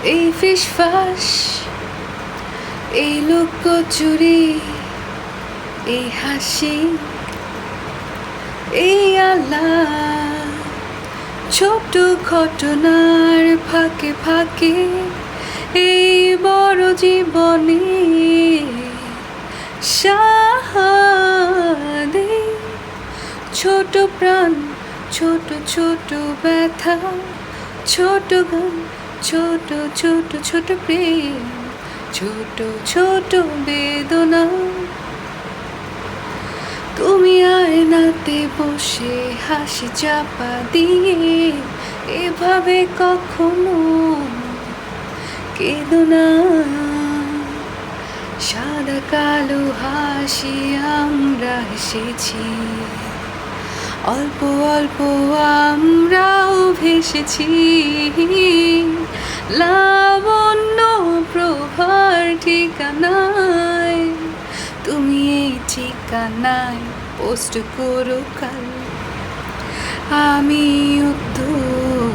এই ফিসফাস, এই লুকোচুরি, এই হাসি, এই আলাপ, ছোট ঘটনার ফাঁকে ফাঁকে এই বড় জীবনে সাহাদে ছোট প্রাণ, ছোট ছোট ব্যথা, ছোট গান, ছোট ছোট ছোট প্রেম, ছোট ছোট বেদনা। তুমি আয়নাতে বসে হাসি চাপা দিয়ে এভাবে কখনো কেঁদো না। সাদা কালো হাসি আমরা হেসেছি, অল্প অল্প আমরাও ভেসেছি লাবণ্য প্রভার ঠিকানায়। তুমি এই ঠিকানায় পোস্ট করো কাল, আমি উত্তর